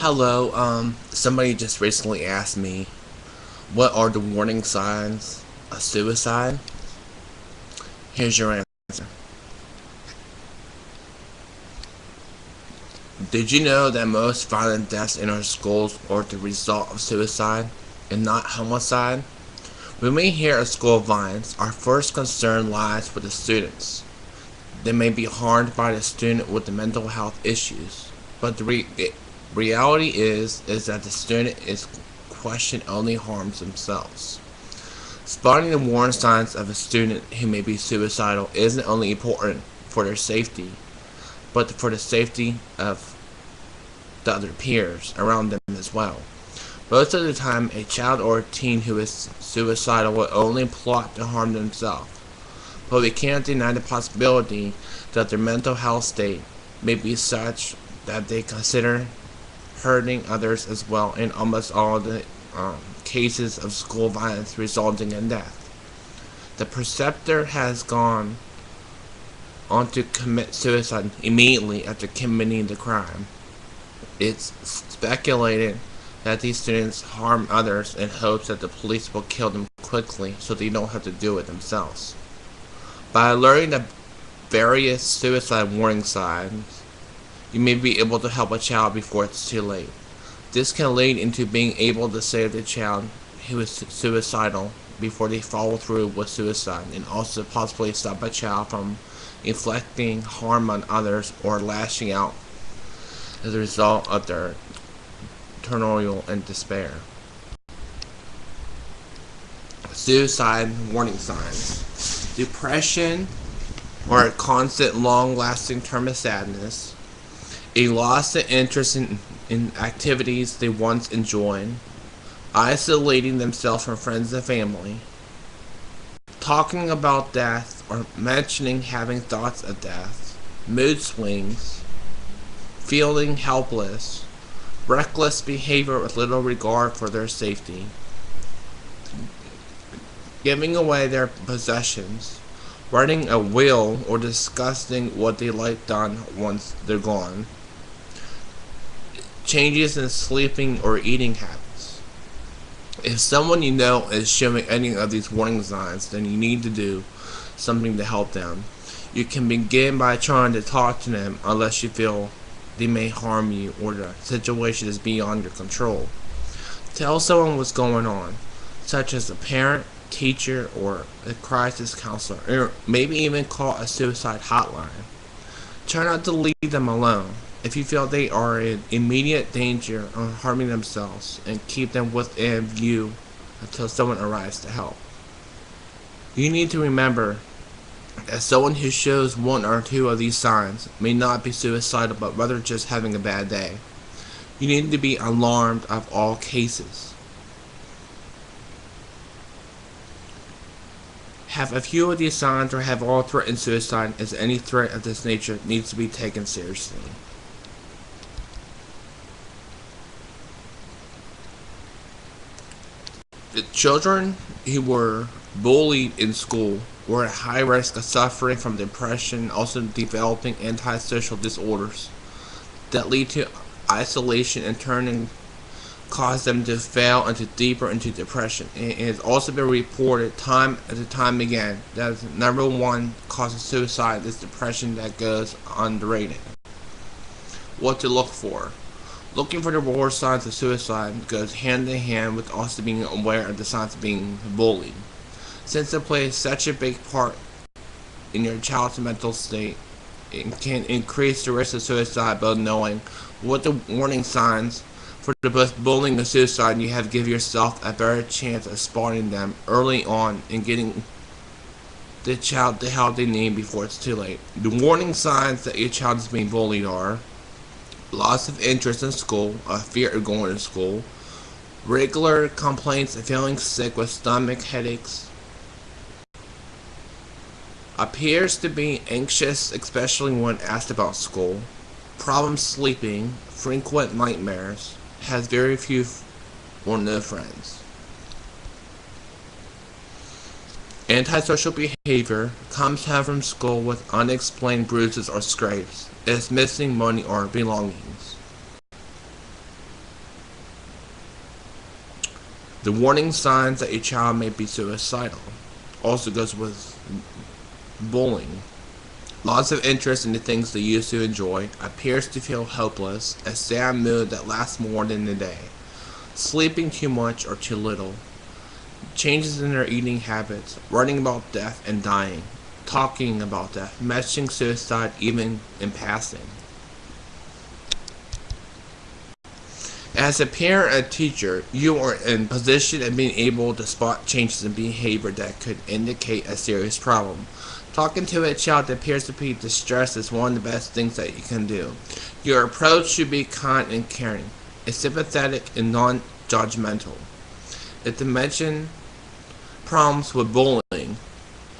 Hello, somebody just recently asked me, what are the warning signs of suicide? Here's your answer. Did you know that most violent deaths in our schools are the result of suicide and not homicide? When we hear of school violence, our first concern lies with the students. They may be harmed by the student with the mental health issues, but the reality is that the student is question only harms themselves. Spotting the warning signs of a student who may be suicidal isn't only important for their safety, but for the safety of the other peers around them as well. Most of the time, a child or a teen who is suicidal will only plot to harm themselves, but we can't deny the possibility that their mental health state may be such that they consider hurting others as well in almost all the cases of school violence resulting in death. The perceptor has gone on to commit suicide immediately after committing the crime. It's speculated that these students harm others in hopes that the police will kill them quickly so they don't have to do it themselves. By alerting the various suicide warning signs, you may be able to help a child before it's too late. This can lead into being able to save the child who is suicidal before they follow through with suicide, and also possibly stop a child from inflicting harm on others or lashing out as a result of their turmoil and despair. Suicide warning signs. Depression, or a constant long-lasting term of sadness. A loss of interest in activities they once enjoyed. Isolating themselves from friends and family. Talking about death or mentioning having thoughts of death. Mood swings. Feeling helpless. Reckless behavior with little regard for their safety. Giving away their possessions. Writing a will or discussing what they like done once they're gone. Changes in sleeping or eating habits. If someone you know is showing any of these warning signs, then you need to do something to help them. You can begin by trying to talk to them unless you feel they may harm you or the situation is beyond your control. Tell someone what's going on, such as a parent, teacher, or a crisis counselor, or maybe even call a suicide hotline. Try not to leave them alone. If you feel they are in immediate danger of harming themselves, and keep them within view until someone arrives to help. You need to remember that someone who shows one or two of these signs may not be suicidal but rather just having a bad day. You need to be alarmed of all cases. Have a few of these signs or have all threatened suicide, as any threat of this nature needs to be taken seriously. The children who were bullied in school were at high risk of suffering from depression and also developing antisocial disorders that lead to isolation and turning cause them to fail deeper into depression. It has also been reported time and time again that the number one cause of suicide is depression that goes underrated. What to look for. Looking for the warning signs of suicide goes hand in hand with also being aware of the signs of being bullied. Since it plays such a big part in your child's mental state, it can increase the risk of suicide by knowing what the warning signs for both bullying and suicide. You have to give yourself a better chance of spotting them early on and getting the child the help they need before it's too late. The warning signs that your child is being bullied are loss of interest in school, a fear of going to school, regular complaints of feeling sick with stomach headaches, appears to be anxious especially when asked about school, problems sleeping, frequent nightmares, has very few or no friends. Antisocial behavior, comes home from school with unexplained bruises or scrapes, is missing money or belongings. The warning signs that your child may be suicidal also goes with bullying. Lots of interest in the things they used to enjoy, appears to feel hopeless, a sad mood that lasts more than a day, sleeping too much or too little, changes in their eating habits, writing about death and dying, talking about death, mentioning suicide even in passing. As a parent and teacher, you are in position of being able to spot changes in behavior that could indicate a serious problem. Talking to a child that appears to be distressed is one of the best things that you can do. Your approach should be kind and caring, sympathetic and non-judgmental. If they mention problems with bullying,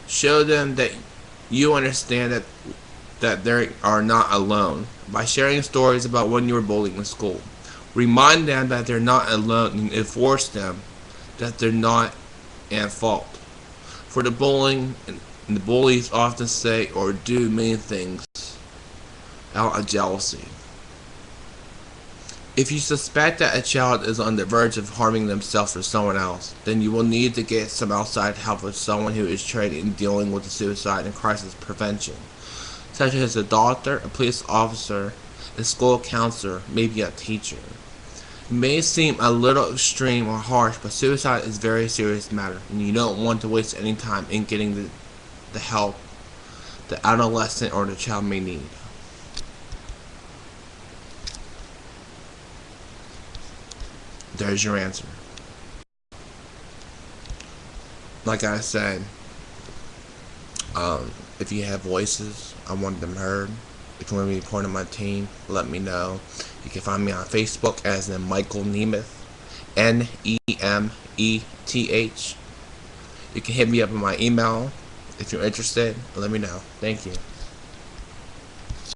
show them that you understand that they are not alone by sharing stories about when you were bullied in school. Remind them that they're not alone and enforce them that they're not at fault. For the bullying, and the bullies often say or do many things out of jealousy. If you suspect that a child is on the verge of harming themselves or someone else, then you will need to get some outside help with someone who is trained in dealing with the suicide and crisis prevention, such as a doctor, a police officer, a school counselor, maybe a teacher. It may seem a little extreme or harsh, but suicide is a very serious matter, and you don't want to waste any time in getting the help the adolescent or the child may need. There's your answer. Like I said, if you have voices, I want them heard. If you want to be part of my team, let me know. You can find me on Facebook as in Michael Nemeth, Nemeth. You can hit me up on my email if you're interested. Let me know. Thank you.